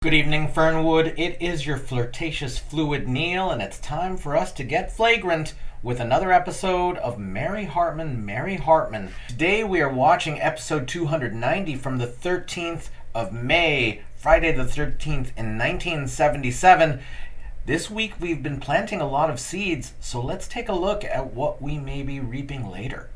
Good evening, Fernwood. It is your flirtatious fluid Neil, and it's time for us to get flagrant with another episode of Mary Hartman, Mary Hartman. Today we are watching episode 290 from the 13th of May, Friday the 13th in 1977. This week we've been planting a lot of seeds, so let's take a look at what we may be reaping later.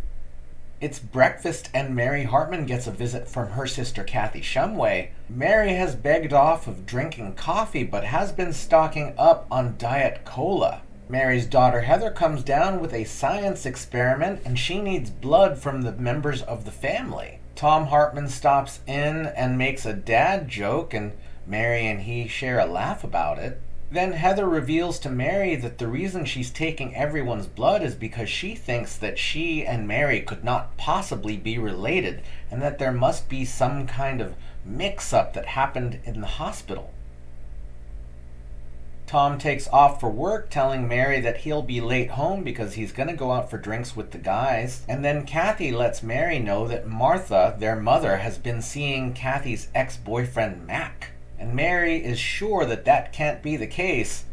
It's breakfast and Mary Hartman gets a visit from her sister Kathy Shumway. Mary has begged off of drinking coffee but has been stocking up on Diet Cola. Mary's daughter Heather comes down with a science experiment and she needs blood from the members of the family. Tom Hartman stops in and makes a dad joke and Mary and he share a laugh about it. Then Heather reveals to Mary that the reason she's taking everyone's blood is because she thinks that she and Mary could not possibly be related and that there must be some kind of mix-up that happened in the hospital. Tom takes off for work, telling Mary that he'll be late home because he's going to go out for drinks with the guys. And then Kathy lets Mary know that Martha, their mother, has been seeing Kathy's ex-boyfriend Mac. And Mary is sure that that can't be the case,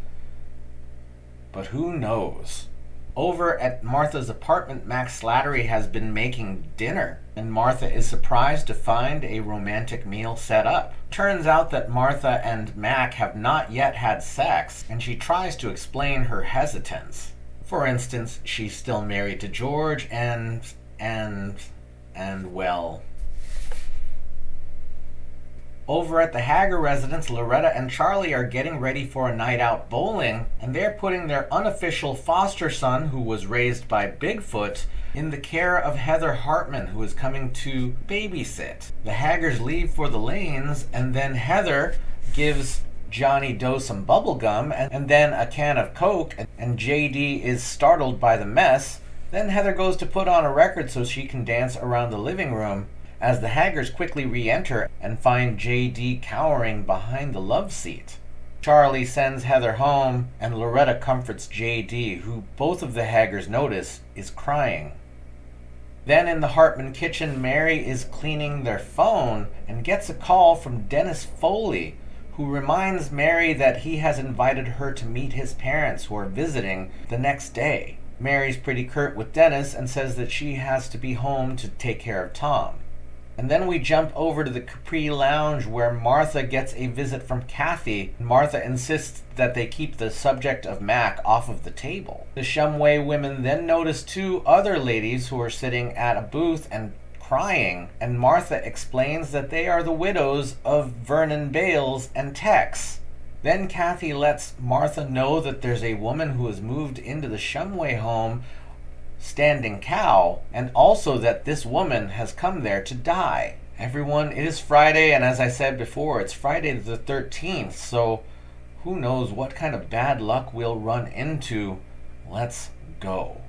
but who knows? Over at Martha's apartment, Mac Slattery has been making dinner, and Martha is surprised to find a romantic meal set up. Turns out that Martha and Mac have not yet had sex, and she tries to explain her hesitance. For instance, she's still married to George, and well... Over at the Haggar residence, Loretta and Charlie are getting ready for a night out bowling, and they're putting their unofficial foster son, who was raised by Bigfoot, in the care of Heather Hartman, who is coming to babysit. The Haggars leave for the lanes, and then Heather gives Johnny Doe some bubble gum and then a can of Coke, and JD is startled by the mess. Then Heather goes to put on a record so she can dance around the living room, as the Haggars quickly re-enter and find J.D. cowering behind the love seat. Charlie sends Heather home, and Loretta comforts J.D., who both of the Haggars notice is crying. Then in the Hartman kitchen, Mary is cleaning their phone and gets a call from Dennis Foley, who reminds Mary that he has invited her to meet his parents who are visiting the next day. Mary's pretty curt with Dennis and says that she has to be home to take care of Tom. And then we jump over to the Capri Lounge where Martha gets a visit from Kathy. Martha insists that they keep the subject of Mac off of the table. The Shumway women then notice two other ladies who are sitting at a booth and crying, and Martha explains that they are the widows of Vernon Bales and Tex. Then Kathy lets Martha know that there's a woman who has moved into the Shumway home, Standing Cow, and also that this woman has come there to die. Everyone, it is Friday, and as I said before, it's Friday the 13th, so who knows what kind of bad luck we'll run into. Let's go.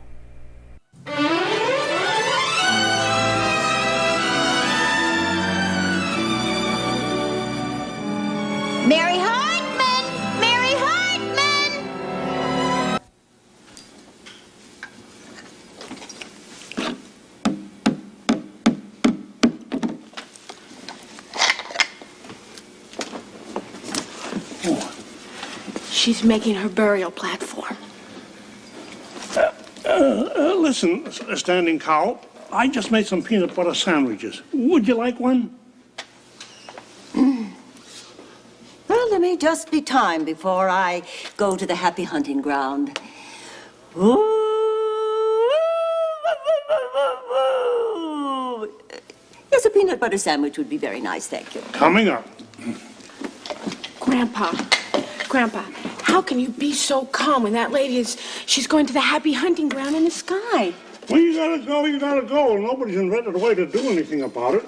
Mary Hartman! Mary Hartman! She's making her burial platform. Listen, Standing Cow, I just made some peanut butter sandwiches. Would you like one? Well, there may just be time before I go to the happy hunting ground. Yes, a peanut butter sandwich would be very nice, thank you. Coming up. Grandpa, how can you be so calm when that lady she's going to the happy hunting ground in the sky? When you gotta go. Nobody's invented a way to do anything about it.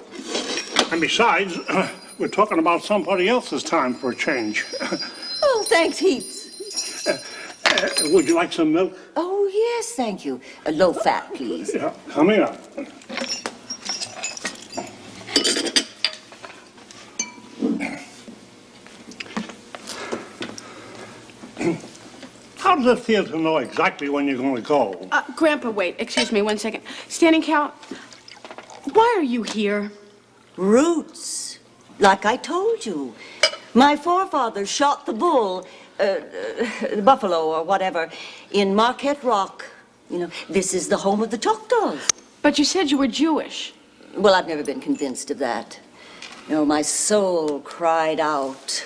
And besides, we're talking about somebody else's time for a change. Oh, thanks heaps. Would you like some milk? Oh, yes, thank you. Low fat, please. Yeah, coming up. How does it feel to know exactly when you're going to go? Grandpa, wait. Excuse me 1 second. Standing Cow, why are you here? Roots. Like I told you. My forefathers shot the bull, the buffalo or whatever, in Marquette Rock. You know, this is the home of the Choctaws. But you said you were Jewish. Well, I've never been convinced of that. You know, my soul cried out,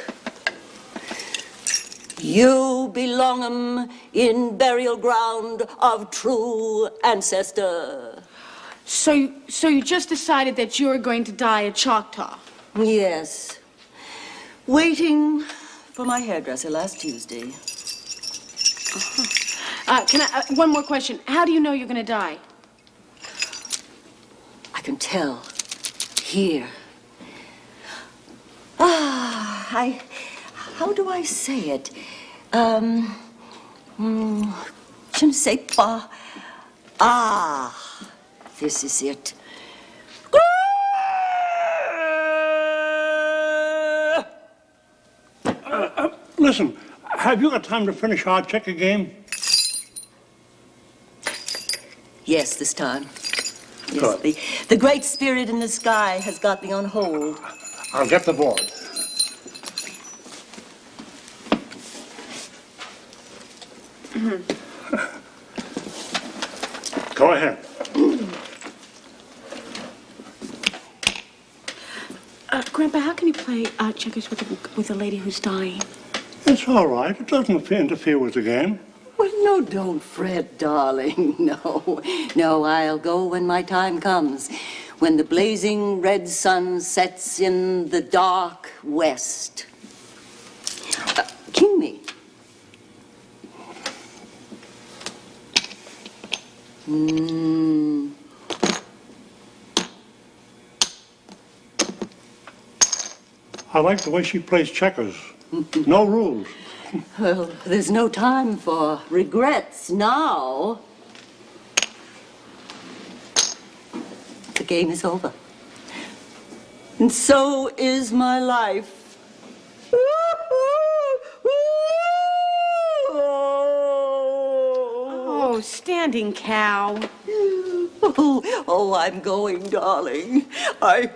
"You belong in burial ground of true ancestor." So you just decided that you were going to die a Choctaw? Yes. Waiting for my hairdresser last Tuesday. One more question. How do you know you're going to die? I can tell. Here. How do I say it? Je ne sais pas. This is it. Listen, have you got time to finish our checker game? Yes, this time. Yes, Good. the great spirit in the sky has got me on hold. I'll get the board. Go ahead. Grandpa, how can you play checkers with a lady who's dying? It's all right. It doesn't interfere with the game. Well, no, don't fret, darling. No, I'll go when my time comes. When the blazing red sun sets in the dark west. King me. I like the way she plays checkers. No rules. Well, there's no time for regrets now. The game is over. And so is my life. Oh, standing cow. Oh, I'm going, darling. I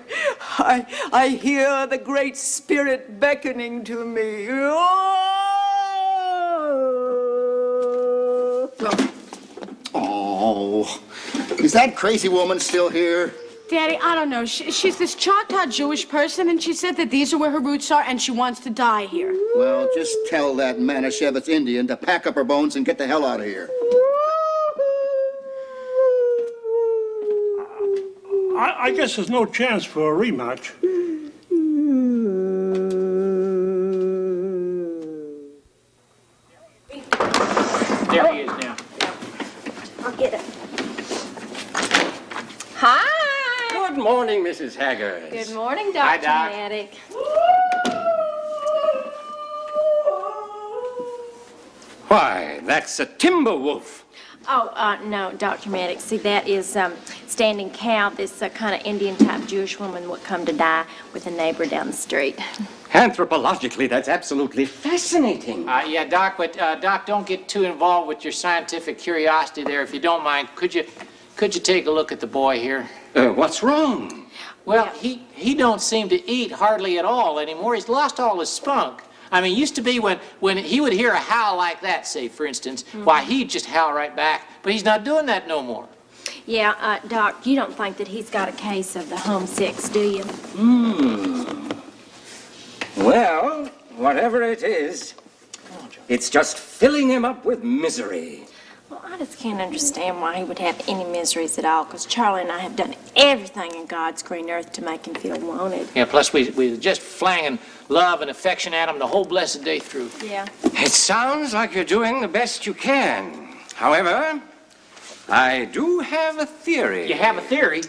hear the great spirit beckoning to me. Oh, is that crazy woman still here? Daddy, I don't know. She's this Choctaw Jewish person, and she said that these are where her roots are, and she wants to die here. Well, just tell that Manischewitz Indian to pack up her bones and get the hell out of here. I guess there's no chance for a rematch. There he is now. I'll get it. Hi. Good morning, Mrs. Haggards. Good morning, Hi, Dr. Doc. Maddock. Why, that's a timber wolf. Oh, no, Dr. Maddox. See, that is Standing Cow, this kind of Indian-type Jewish woman what come to die with a neighbor down the street. Anthropologically, that's absolutely fascinating. Yeah, Doc, but Doc, don't get too involved with your scientific curiosity there, if you don't mind. Could you take a look at the boy here? What's wrong? Well, he don't seem to eat hardly at all anymore. He's lost all his spunk. I mean, used to be when he would hear a howl like that, say, for instance, why, he'd just howl right back. But he's not doing that no more. Yeah, Doc, you don't think that he's got a case of the homesicks, do you? Well, whatever it is, it's just filling him up with misery. Well, I just can't understand why he would have any miseries at all, because Charlie and I have done everything in God's green earth to make him feel wanted. Yeah, plus we just flanging love and affection at him the whole blessed day through. Yeah. It sounds like you're doing the best you can. However, I do have a theory. You have a theory?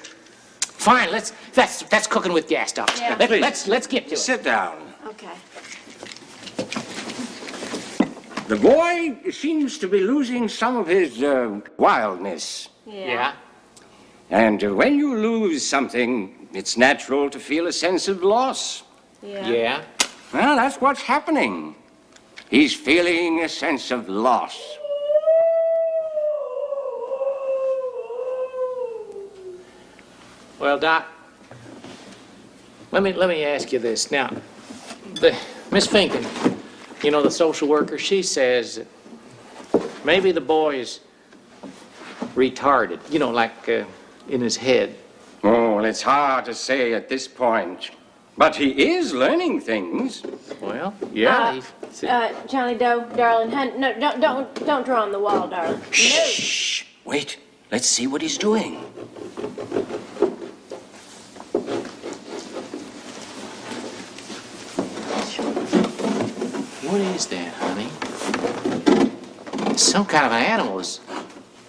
Fine, that's cooking with gas, Doc. Yeah. Let's get to it. Sit down. Okay. The boy seems to be losing some of his wildness. Yeah? And when you lose something, it's natural to feel a sense of loss. Yeah? Well, that's what's happening. He's feeling a sense of loss. Well, Doc, let me ask you this. Now, Miss Finken, you know, the social worker, she says that maybe the boy is retarded, you know, like in his head. Oh, well, it's hard to say at this point. But he is learning things. Well, yeah. Johnny Doe, darling, honey, no, don't draw on the wall, darling. Shh! Wait, let's see what he's doing. What is that, honey? It's some kind of an animal. It's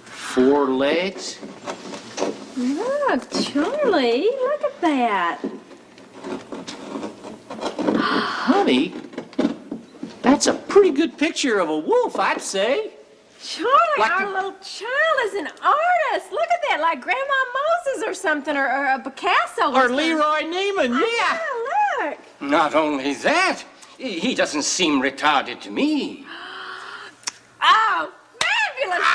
4 legs. Look, Charlie, look at that. Honey, that's a pretty good picture of a wolf, I'd say. Charlie, our little child is an artist. Look at that, like Grandma Moses or something, or a Picasso. Or Leroy Neiman, yeah. Yeah, look. Not only that, he doesn't seem retarded to me. Oh, fabulous.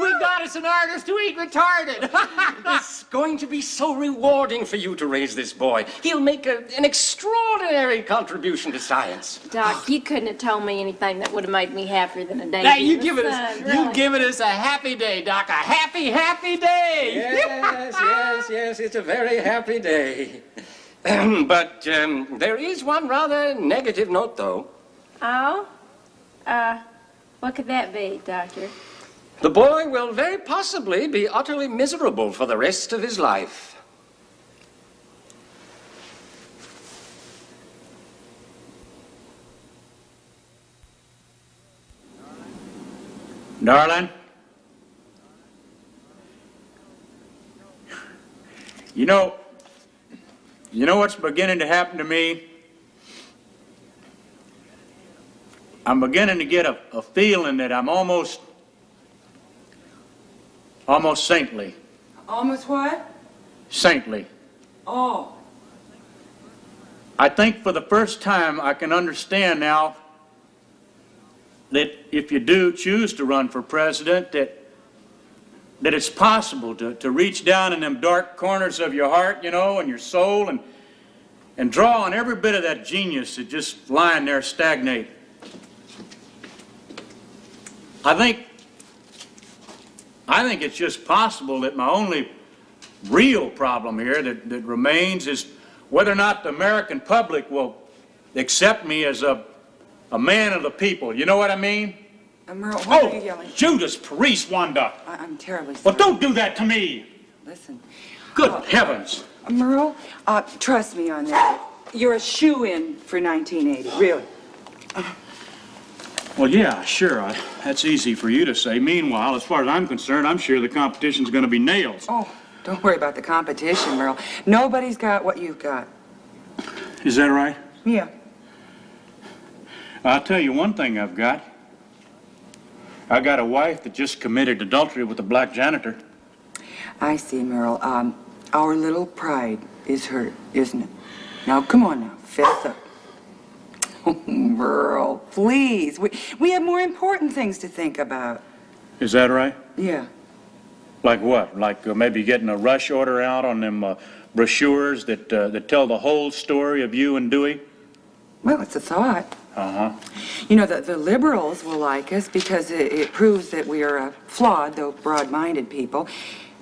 We got us an artist who ain't retarded. It's going to be so rewarding for you to raise this boy. He'll make an extraordinary contribution to science. Doc, you couldn't have told me anything that would have made me happier than a day. Now, in you the given sun, you've given us a happy day, Doc. A happy, happy day. Yes, it's a very happy day. But there is one rather negative note, though. Oh? What could that be, Doctor? The boy will very possibly be utterly miserable for the rest of his life. Darling, you know what's beginning to happen to me? I'm beginning to get a feeling that I'm almost saintly. Almost what? Saintly. Oh. I think for the first time I can understand now that if you do choose to run for president, that it's possible to reach down in them dark corners of your heart, you know, and your soul, and draw on every bit of that genius that just lying there stagnate. I think it's just possible that my only real problem here that remains is whether or not the American public will accept me as a man of the people. You know what I mean? Merle, why are you yelling? Judas Priest, Wanda. I'm terribly sorry. Well, don't do that to me. Listen. Good heavens. Merle, trust me on that. You're a shoo-in for 1980, really. Well, yeah, sure. That's easy for you to say. Meanwhile, as far as I'm concerned, I'm sure the competition's going to be nails. Oh, don't worry about the competition, Merle. Nobody's got what you've got. Is that right? Yeah. I'll tell you one thing I've got. I got a wife that just committed adultery with a black janitor. I see, Merle. Our little pride is hurt, isn't it? Now, come on now, fess up. Oh, Merle, please. We have more important things to think about. Is that right? Yeah. Like what? Like maybe getting a rush order out on them brochures that tell the whole story of you and Dewey? Well, it's a thought. Uh-huh. You know, the liberals will like us because it proves that we are flawed, though broad-minded people.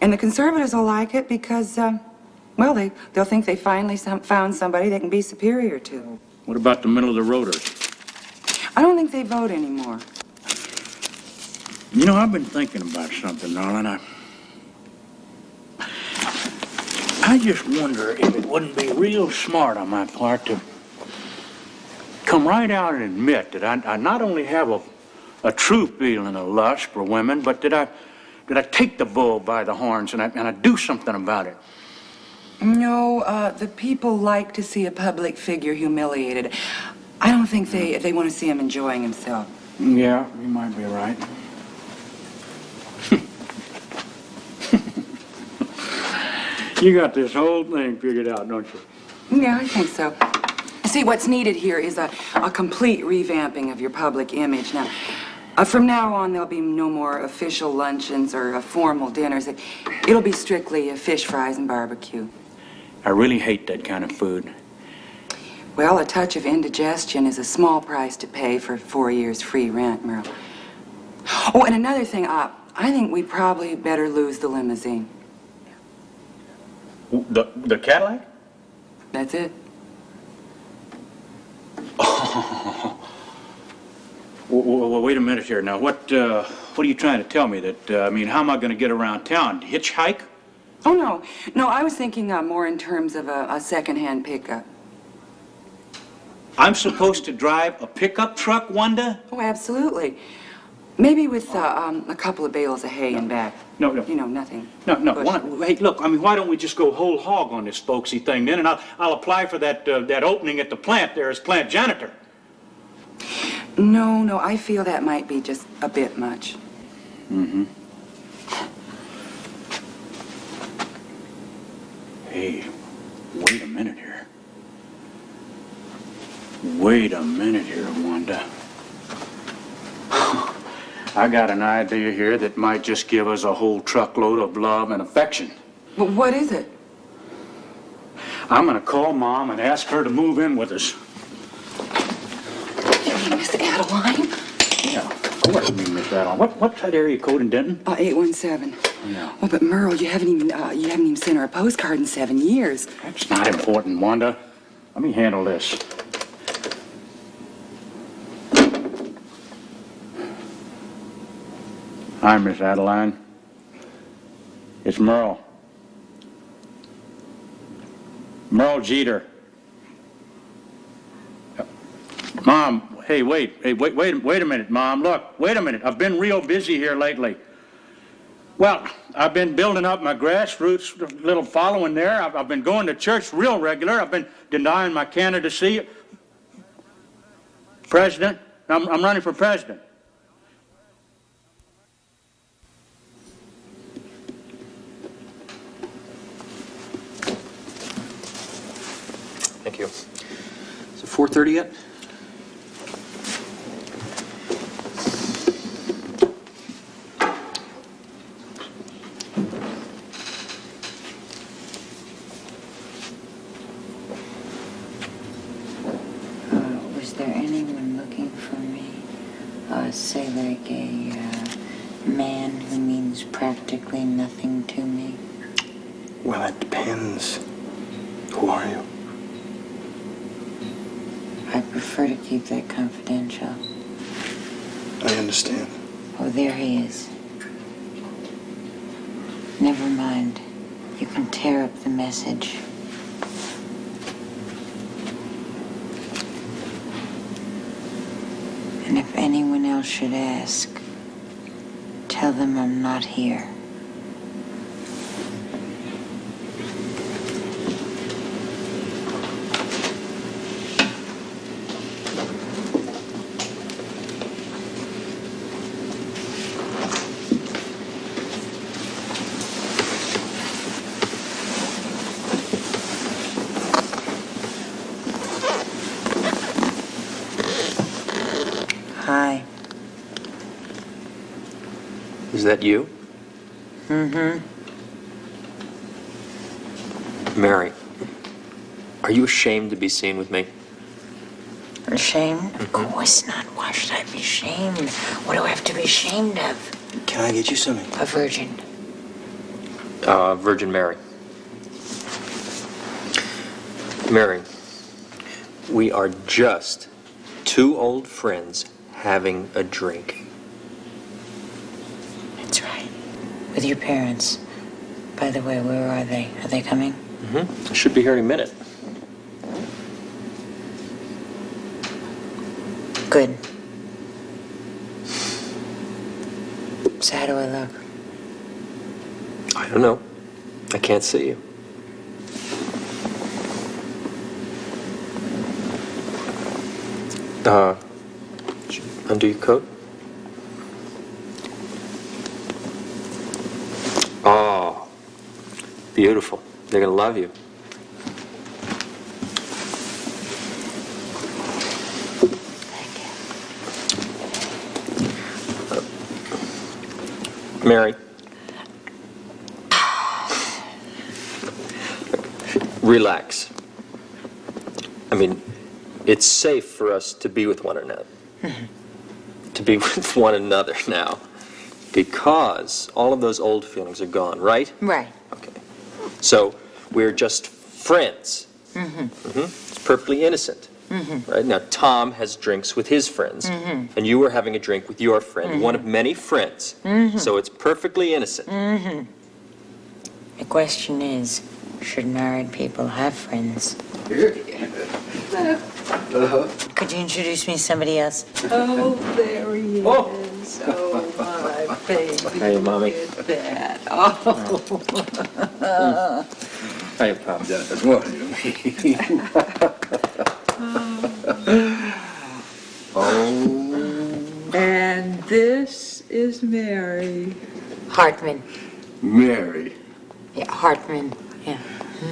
And the conservatives will like it because, well, they'll think they finally found somebody they can be superior to. What about the middle of the roaders? I don't think they vote anymore. You know, I've been thinking about something, darling. I just wonder if it wouldn't be real smart on my part to come right out and admit that I not only have a true feeling of lust for women, but that I take the bull by the horns and I do something about it. No, the people like to see a public figure humiliated. I don't think they want to see him enjoying himself. Yeah, you might be right. You got this whole thing figured out, don't you? Yeah, I think so. See, what's needed here is a complete revamping of your public image. Now, from now on, there'll be no more official luncheons or formal dinners. It'll be strictly fish fries and barbecue. I really hate that kind of food. Well, a touch of indigestion is a small price to pay for 4 years free rent, Merle. Oh, and another thing, I think we probably better lose the limousine. The Cadillac? That's it. Well, wait a minute here. Now, what are you trying to tell me? That, how am I going to get around town? Hitchhike? Oh, no. No, I was thinking more in terms of a second-hand pickup. I'm supposed to drive a pickup truck, Wanda? Oh, absolutely. Maybe with a couple of bales of hay in back. No. You know, nothing. No. Bushel. Hey, look, why don't we just go whole hog on this folksy thing then, and I'll apply for that opening at the plant there as plant janitor. No, I feel that might be just a bit much. Mm-hmm. Hey, wait a minute here. Wait a minute here, Wanda. I got an idea here that might just give us a whole truckload of love and affection. But what is it? I'm gonna call Mom and ask her to move in with us. You mean Miss Adeline? Yeah, of course, Miss Adeline. What's that area code in Denton? 817. Yeah. Oh, but Merle, you haven't even sent her a postcard in 7 years. That's not important, Wanda. Let me handle this. Hi, Miss Adeline. It's Merle. Merle Jeter. Mom, hey, wait a minute, Mom. Look, wait a minute. I've been real busy here lately. Well, I've been building up my grassroots little following there. I've been going to church real regular. I've been denying my candidacy. President. I'm running for president. Thank you. Is it 4:30 yet? Was there anyone looking for me? Say like a man who means practically nothing to me? Well, it depends. Who are you? I prefer to keep that confidential. I understand. Oh, there he is. Never mind. You can tear up the message. And if anyone else should ask, tell them I'm not here. Hi. Is that you? Mm-hmm. Mary, are you ashamed to be seen with me? Ashamed? Of course not. Why should I be ashamed? What do I have to be ashamed of? Can I get you something? A virgin. Virgin Mary. Mary, we are just two old friends having a drink. That's right. With your parents. By the way, where are they? Are they coming? Mm-hmm. Should be here in a minute. Good. So how do I look? I don't know. I can't see you. Undo your coat. Oh, beautiful. They're gonna love you. Mary. Relax. I mean, it's safe for us to be with one another. To be with one another now. Because all of those old feelings are gone, right? Right. Okay. So we're just friends. It's perfectly innocent. Right? Now, Tom has drinks with his friends, and you are having a drink with your friend, one of many friends. So it's perfectly innocent. The question is, should married people have friends? Could you introduce me to somebody else? Oh, there he is. Oh, my baby. Hey, Mommy. Look at that. Oh. Hey, Pop. That's what you Oh. And this is Mary. Hartman. Mary. Yeah, Hartman. Yeah.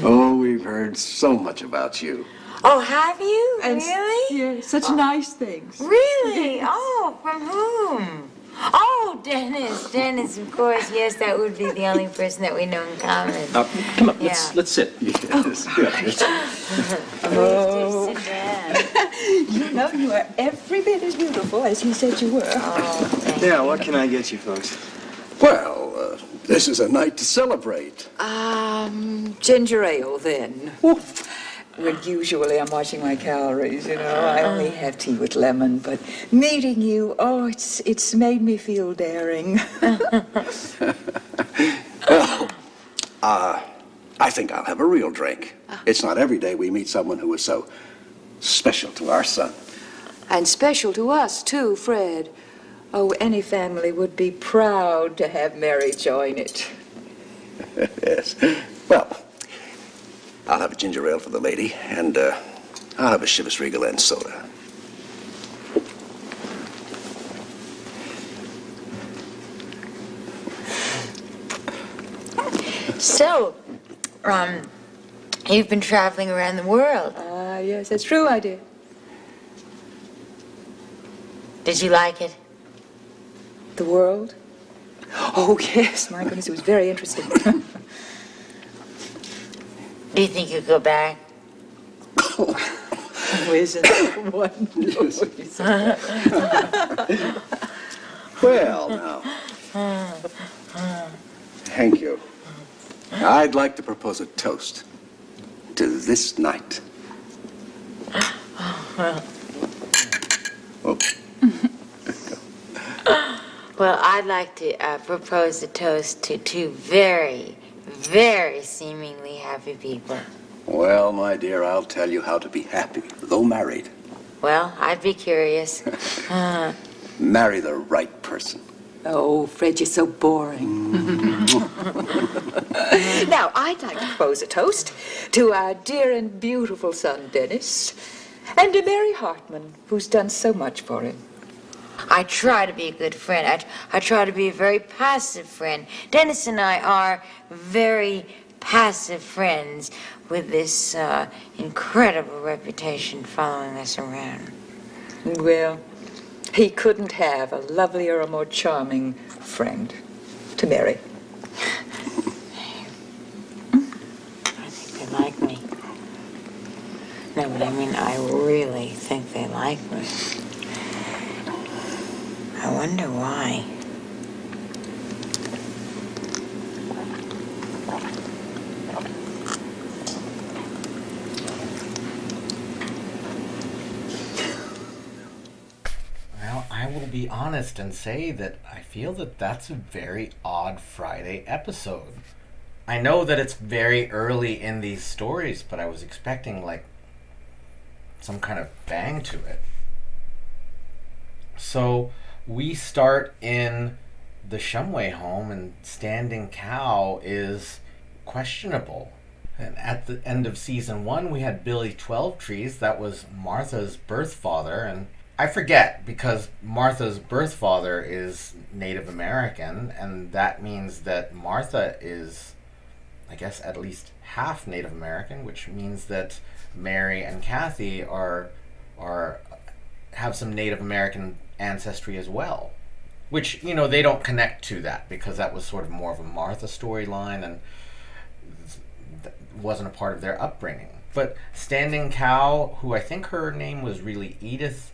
Oh, we've heard so much about you. Oh, have you? And Really? Yeah, such nice things. Really? Oh, from whom? Oh, Dennis. Dennis, of course. Yes, that would be the only person that we know in common. Come on, Yeah. let's sit. Yes. Oh. Please do sit down. You know, you are every bit as beautiful as you said you were. Oh, thank Yeah, what can I get you folks? Well, this is a night to celebrate. Ginger ale, then. Well, usually I'm watching my calories, you know. I only have tea with lemon, but meeting you, oh, it's made me feel daring. Well, I think I'll have a real drink. It's not every day we meet someone who is so special to our son. And special to us, too, Fred. Oh, any family would be proud to have Mary join it. Yes. Well, I'll have a ginger ale for the lady, and I'll have a Chivas Regal and soda. So, you've been traveling around the world. Yes, that's true, I did. Did you like it? The world? Oh, yes, my goodness, it was very interesting. Do you think you'll go back? Oh, isn't that wonderful? Well, now. Thank you. I'd like to propose a toast to this night. Oh. Well, I'd like to propose a toast to two very, very seemingly happy people. Well, my dear, I'll tell you how to be happy, though married. Well, I'd be curious. Marry the right person. Oh, Fred, you're so boring. Now, I'd like to propose a toast to our dear and beautiful son, Dennis, and to Mary Hartman, who's done so much for him. I try to be a good friend. I try to be a very passive friend. Dennis and I are very passive friends with this incredible reputation following us around. Well, he couldn't have a lovelier or more charming friend to marry. I think they like me. No, but I mean, I really think they like me. I wonder why. Well, I will be honest and say that I feel that that's a very odd Friday episode. I know that it's very early in these stories, but I was expecting, like, some kind of bang to it. So, we start in the Shumway home, and Standing Cow is questionable. And at the end of season 1, we had Billy 12 Trees. That was Martha's birth father, and I forget, because Martha's birth father is Native American, and that means that Martha is, I guess, at least half Native American, which means that Mary and Kathy have some Native American ancestry as well. Which, you know, they don't connect to that, because that was sort of more of a Martha storyline, and wasn't a part of their upbringing. But Standing Cow, who I think her name was really Edith,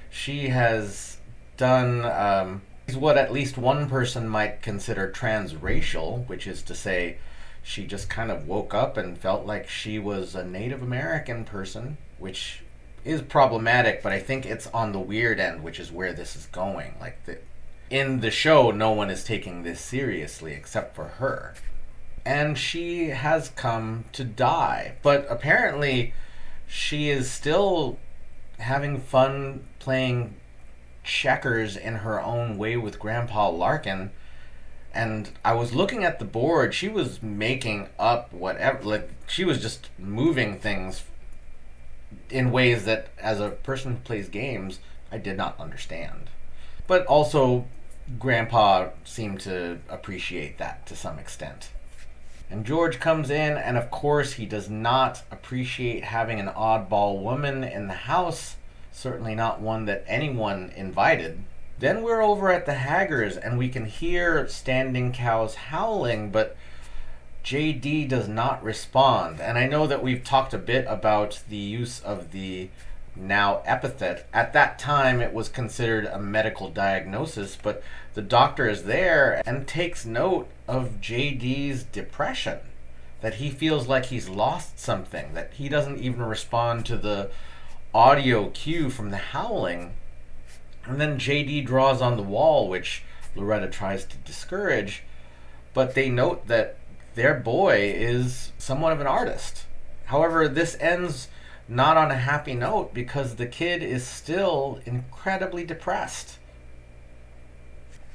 she has done what at least one person might consider transracial, which is to say she just kind of woke up and felt like she was a Native American person, which is problematic, but I think it's on the weird end, which is where this is going. Like, in the show, no one is taking this seriously except for her. And she has come to die. But apparently, she is still having fun playing checkers in her own way with Grandpa Larkin. And I was looking at the board. She was making up whatever. Like, she was just moving things in ways that, as a person who plays games, I did not understand. But also, Grandpa seemed to appreciate that to some extent. And George comes in, and of course he does not appreciate having an oddball woman in the house, certainly not one that anyone invited. Then we're over at the Haggards, and we can hear Standing Cows howling, but JD does not respond. And I know that we've talked a bit about the use of the now epithet. At that time, it was considered a medical diagnosis, but the doctor is there and takes note of JD's depression, that he feels like he's lost something, that he doesn't even respond to the audio cue from the howling. And then JD draws on the wall, which Loretta tries to discourage, but they note that their boy is somewhat of an artist. However, this ends not on a happy note because the kid is still incredibly depressed.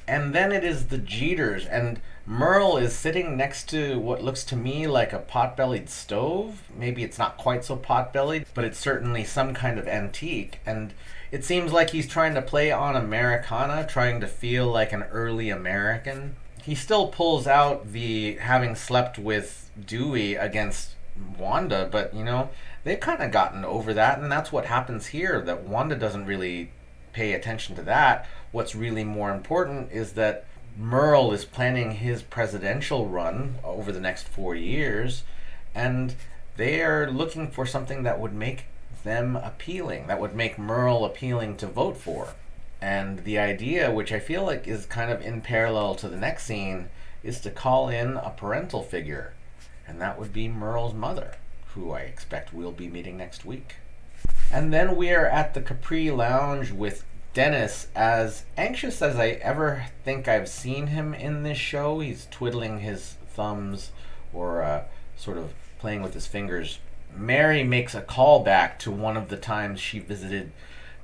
And then it is the Jeters, and Merle is sitting next to what looks to me like a pot-bellied stove. Maybe it's not quite so pot-bellied, but it's certainly some kind of antique. And it seems like he's trying to play on Americana, trying to feel like an early American. He still pulls out the having slept with Dewey against Wanda, but, you know, they've kind of gotten over that, and that's what happens here, that Wanda doesn't really pay attention to that. What's really more important is that Merle is planning his presidential run over the next 4 years, and they are looking for something that would make them appealing, that would make Merle appealing to vote for. And the idea, which I feel like is kind of in parallel to the next scene, is to call in a parental figure, and that would be Merle's mother, who I expect we'll be meeting next week. And then we are at the Capri Lounge with Dennis, as anxious as I ever think I've seen him in this show. He's twiddling his thumbs or sort of playing with his fingers. Mary makes a call back to one of the times she visited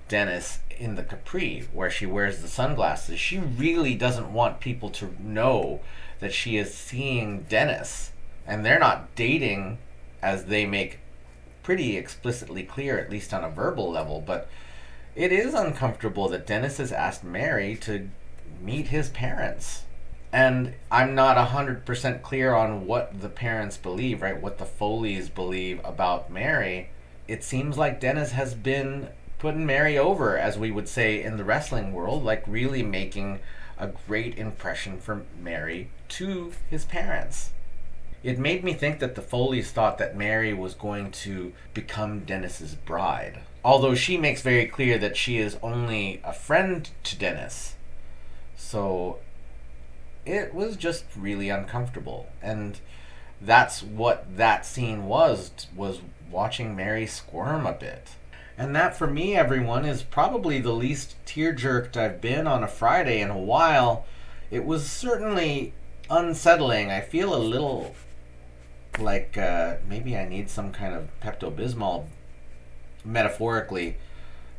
Dennis in the Capri, where she wears the sunglasses. She really doesn't want people to know that she is seeing Dennis, and they're not dating, as they make pretty explicitly clear, at least on a verbal level, but it is uncomfortable that Dennis has asked Mary to meet his parents. And I'm not 100% clear on what the parents believe, right? What the Foleys believe about Mary. It seems like Dennis has been putting Mary over, as we would say in the wrestling world, like really making a great impression for Mary to his parents. It made me think that the Foleys thought that Mary was going to become Dennis's bride, although she makes very clear that she is only a friend to Dennis. So it was just really uncomfortable, and that's what that scene was watching Mary squirm a bit. And that, for me, everyone, is probably the least tear-jerked I've been on a Friday in a while. It was certainly unsettling. I feel a little like maybe I need some kind of Pepto-Bismol, metaphorically.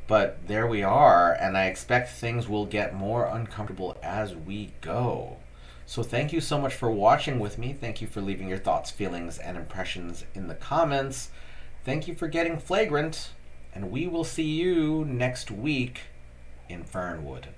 But there we are, and I expect things will get more uncomfortable as we go. So thank you so much for watching with me. Thank you for leaving your thoughts, feelings, and impressions in the comments. Thank you for getting flagrant. And we will see you next week in Fernwood.